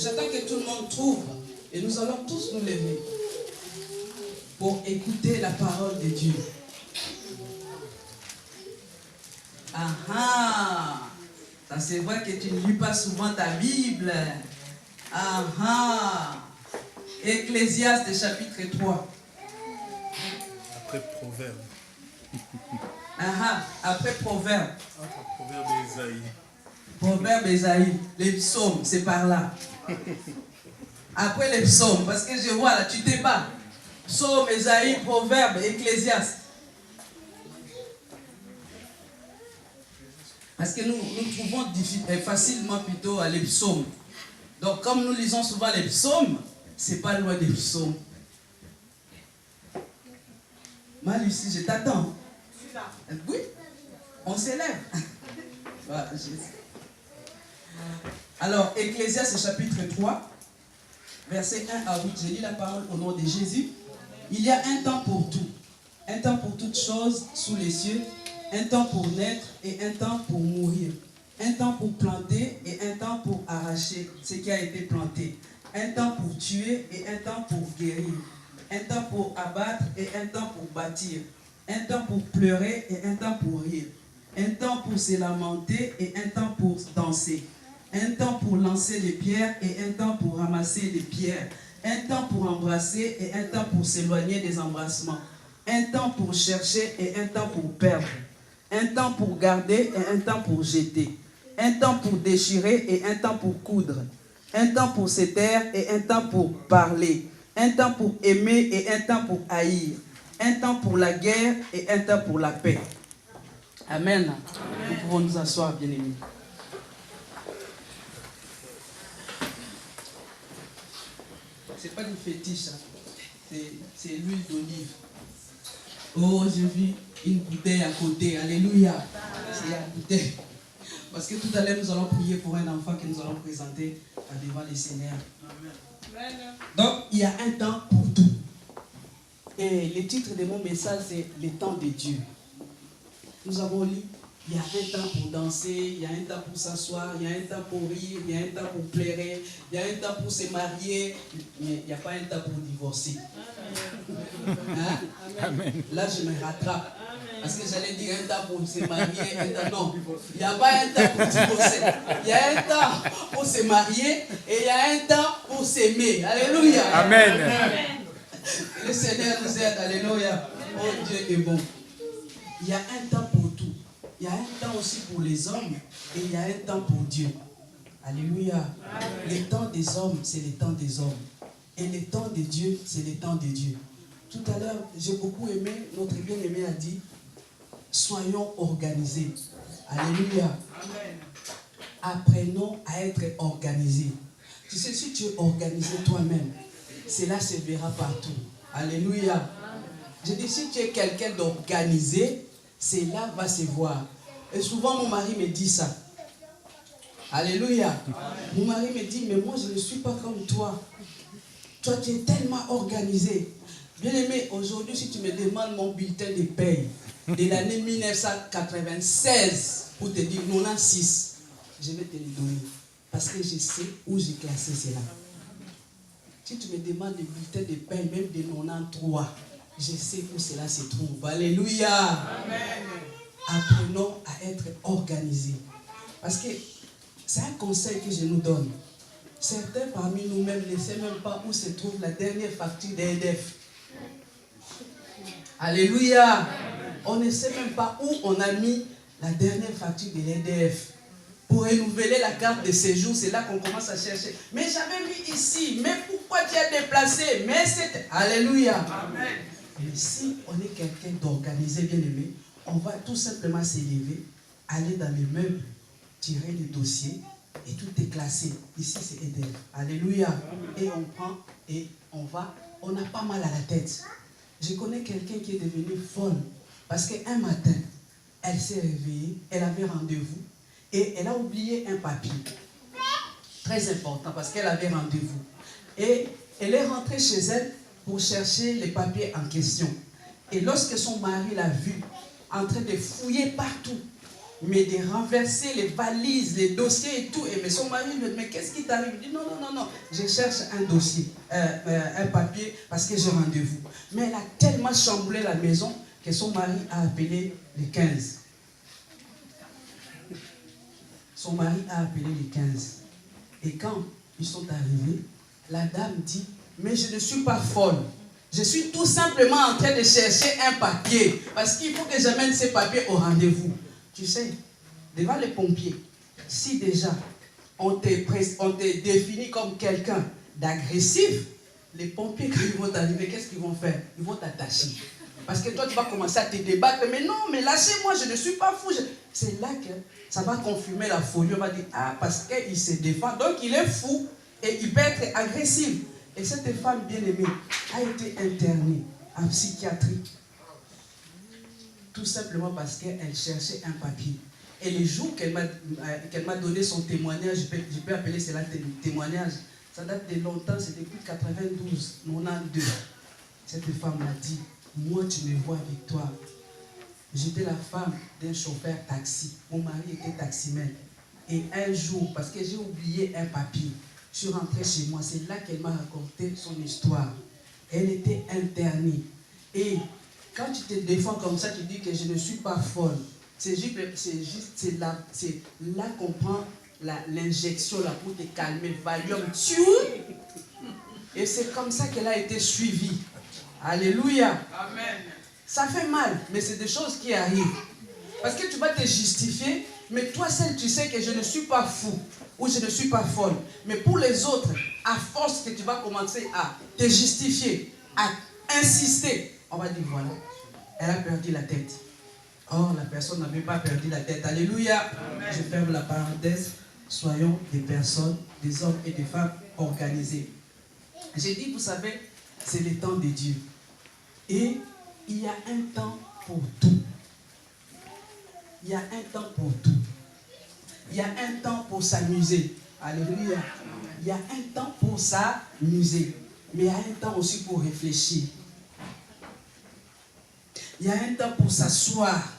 j'attends que tout le monde trouve. Et nous allons tous nous lever pour écouter la parole de Dieu. Ah ah! Ça c'est vrai que tu ne lis pas souvent ta Bible. Ah ah! Ecclésiaste chapitre 3. Après Proverbe. Ah ah! Après Proverbe. Proverbe d'Ésaïe. Proverbe d'Ésaïe. Les psaumes, c'est par là. Après les psaumes, parce que je vois là, tu t'es pas. Psaume, Ésaïe, Proverbe, Ecclésiaste. Parce que nous trouvons facilement plutôt les psaumes. Donc comme nous lisons souvent les psaumes, c'est pas loin des psaumes. Lucie, je t'attends. Oui, on s'élève. Alors, Ecclésiaste chapitre 3, verset 1 à 8, je lis la parole au nom de Jésus. Il y a un temps pour tout, un temps pour toutes choses sous les cieux, un temps pour naître et un temps pour mourir, un temps pour planter et un temps pour arracher ce qui a été planté, un temps pour tuer et un temps pour guérir, un temps pour abattre et un temps pour bâtir, un temps pour pleurer et un temps pour rire, un temps pour se lamenter et un temps pour danser, un temps pour lancer les pierres et un temps pour ramasser les pierres, un temps pour embrasser et un temps pour s'éloigner des embrassements, un temps pour chercher et un temps pour perdre, un temps pour garder et un temps pour jeter, un temps pour déchirer et un temps pour coudre, un temps pour se taire et un temps pour parler, un temps pour aimer et un temps pour haïr, un temps pour la guerre et un temps pour la paix. Amen. Amen. Nous pouvons nous asseoir, bien-aimés. C'est pas du fétiche, hein. C'est l'huile d'olive. Oh, j'ai vu une bouteille à côté. Alléluia. C'est la bouteille. Parce que tout à l'heure, nous allons prier pour un enfant que nous allons présenter devant les Seigneurs. Donc, il y a un temps pour tout. Et le titre de mon message, c'est le temps de Dieu. Nous avons lu, il y a un temps pour danser, il y a un temps pour s'asseoir, il y a un temps pour rire, il y a un temps pour pleurer, il y a un temps pour se marier, mais il n'y a pas un temps pour divorcer. Hein? Amen. Là, je me rattrape. Parce que j'allais dire un temps pour se marier, un temps non. Il n'y a pas un temps pour divorcer. Il y a un temps pour se marier et il y a un temps pour s'aimer. Alléluia. Amen. Amen. Le Seigneur nous aide. Alléluia. Oh, Dieu est bon. Il y a un temps pour tout. Il y a un temps aussi pour les hommes et il y a un temps pour Dieu. Alléluia. Amen. Le temps des hommes, c'est le temps des hommes. Et le temps de Dieu, c'est le temps de Dieu. Tout à l'heure, j'ai beaucoup aimé, notre bien-aimé a dit, soyons organisés. Alléluia. Amen. Apprenons à être organisés. Tu sais, si tu es organisé toi-même, cela se verra partout. Alléluia. Amen. Je dis, si tu es quelqu'un d'organisé, cela va se voir. Et souvent, mon mari me dit ça. Alléluia. Amen. Mon mari me dit, mais moi, je ne suis pas comme toi. Toi, tu es tellement organisé. Bien aimé, aujourd'hui, si tu me demandes mon bulletin de paye de l'année 1996, pour te dire 96, je vais te le donner. Parce que je sais où j'ai classé cela. Si tu me demandes le bulletin de paye même de 93, je sais où cela se trouve. Alléluia. Amen. Apprenons à être organisés. Parce que c'est un conseil que je nous donne. Certains parmi nous-mêmes ne savent même pas où se trouve la dernière facture d'EDF. Alléluia. Amen. On ne sait même pas où on a mis la dernière facture de l'EDF. Pour renouveler la carte de séjour, c'est là qu'on commence à chercher. Mais j'avais mis ici. Mais pourquoi tu as déplacé? Mais c'est... Alléluia. Amen. Et si on est quelqu'un d'organisé, bien aimé, on va tout simplement s'élever, aller dans les meubles, tirer les dossiers, et tout est classé. Ici, c'est EDF. Alléluia. Amen. Et on prend et on va. On n'a pas mal à la tête. Je connais quelqu'un qui est devenu folle. Parce qu'un matin, elle s'est réveillée, elle avait rendez-vous et elle a oublié un papier. Très important parce qu'elle avait rendez-vous. Et elle est rentrée chez elle pour chercher les papiers en question. Et lorsque son mari l'a vue en train de fouiller partout, mais de renverser les valises, les dossiers et tout. Et mais son mari lui dit, mais qu'est-ce qui t'arrive? Il dit, non, non, non, non, je cherche un dossier, un papier, parce que j'ai rendez-vous. Mais elle a tellement chamboulé la maison que son mari a appelé les 15. Son mari a appelé les 15. Et quand ils sont arrivés, la dame dit, mais je ne suis pas folle. Je suis tout simplement en train de chercher un papier. Parce qu'il faut que j'amène ces papiers au rendez-vous. Tu sais, devant les pompiers, si déjà on te définit comme quelqu'un d'agressif, les pompiers, quand ils vont t'arriver, qu'est-ce qu'ils vont faire? Ils vont t'attacher. Parce que toi, tu vas commencer à te débattre. Mais non, mais lâchez-moi, je ne suis pas fou. C'est là que ça va confirmer la folie. On va dire, ah, parce qu'il se défend. Donc, il est fou et il peut être agressif. Et cette femme bien-aimée a été internée en psychiatrie. Tout simplement parce qu'elle cherchait un papier. Et les jours qu'elle m'a donné son témoignage, je peux appeler cela témoignage, ça date de longtemps, c'est depuis 92, 92. Cette femme m'a dit, moi tu me vois avec toi. J'étais la femme d'un chauffeur taxi. Mon mari était taximène. Et un jour, parce que j'ai oublié un papier, je suis rentrée chez moi. C'est là qu'elle m'a raconté son histoire. Elle était internée. Et quand tu te défends comme ça, tu dis que je ne suis pas folle. C'est là qu'on prend l'injection là pour te calmer. Valium, tu. Et c'est comme ça qu'elle a été suivie. Alléluia. Amen. Ça fait mal, mais c'est des choses qui arrivent. Parce que tu vas te justifier, mais toi seul, tu sais que je ne suis pas fou ou je ne suis pas folle. Mais pour les autres, à force que tu vas commencer à te justifier, à insister, on va dire voilà, elle a perdu la tête. Or, la personne n'avait pas perdu la tête. Alléluia. Amen. Je ferme la parenthèse. Soyons des personnes, des hommes et des femmes organisés. J'ai dit, vous savez, c'est le temps de Dieu. Et il y a un temps pour tout. Il y a un temps pour tout. Il y a un temps pour s'amuser. Alléluia. Il y a un temps pour s'amuser. Mais il y a un temps aussi pour réfléchir. Il y a un temps pour s'asseoir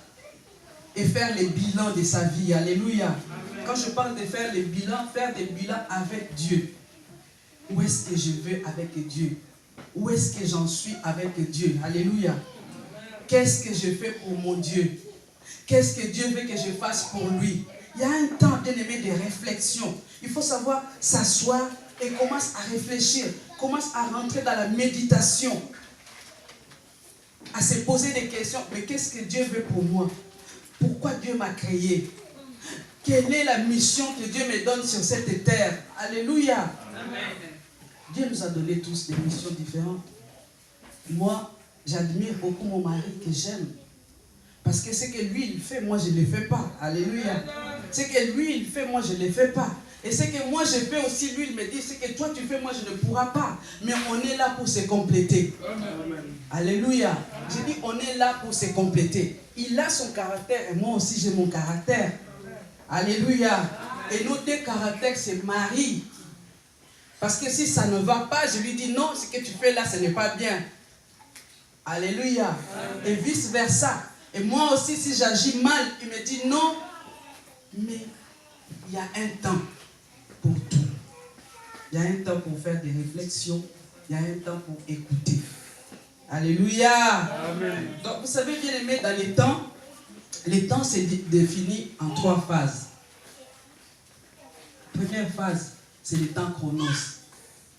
et faire les bilans de sa vie. Alléluia. Amen. Quand je parle de faire des bilans avec Dieu. Où est-ce que je vais avec Dieu? Où est-ce que j'en suis avec Dieu? Alléluia. Qu'est-ce que je fais pour mon Dieu? Qu'est-ce que Dieu veut que je fasse pour lui? Il y a un temps, bien aimé, de réflexion. Il faut savoir s'asseoir et commence à réfléchir. Commence à rentrer dans la méditation. À se poser des questions. Mais qu'est-ce que Dieu veut pour moi? Pourquoi Dieu m'a créé? Quelle est la mission que Dieu me donne sur cette terre? Alléluia. Amen. Dieu nous a donné tous des missions différentes. Moi, j'admire beaucoup mon mari que j'aime. Parce que ce que lui, il fait, moi, je ne le fais pas. Alléluia. Ce que lui, il fait, moi, je ne le fais pas. Et ce que moi, je fais aussi, lui, il me dit, ce que toi, tu fais, moi, je ne pourrai pas. Mais on est là pour se compléter. Amen. Alléluia. J'ai dit, on est là pour se compléter. Il a son caractère et moi aussi, j'ai mon caractère. Alléluia. Et nos deux caractères se marient. Parce que si ça ne va pas, je lui dis, non, ce que tu fais là, ce n'est pas bien. Alléluia. Et vice versa. Et moi aussi, si j'agis mal, il me dit non. Mais il y a un temps pour tout. Il y a un temps pour faire des réflexions. Il y a un temps pour écouter. Alléluia. Amen. Donc, vous savez, bien aimé, dans les temps, c'est défini en 3 phases. Première phase, c'est le temps chronos.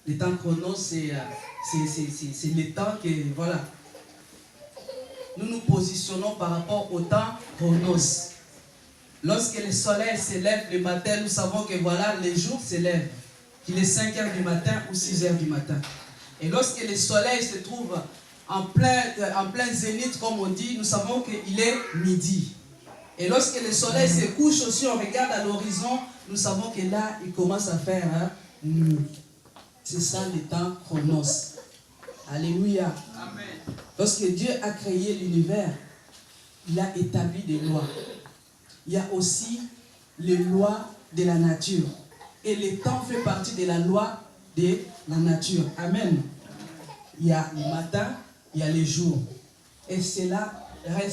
Le temps chronos, c'est le temps que, voilà, nous nous positionnons par rapport au temps chronos. Lorsque le soleil se lève le matin, nous savons que voilà, le jour se lève. Qu'il est 5 heures du matin ou 6 heures du matin. Et lorsque le soleil se trouve en plein zénith, comme on dit, nous savons qu'il est midi. Et lorsque le soleil se couche aussi, on regarde à l'horizon, nous savons que là, il commence à faire nuit. C'est ça le temps chronos. Alléluia. Amen. Lorsque Dieu a créé l'univers, il a établi des lois. Il y a aussi les lois de la nature. Et le temps fait partie de la loi de la nature. Amen. Il y a le matin, il y a les jours. Et cela reste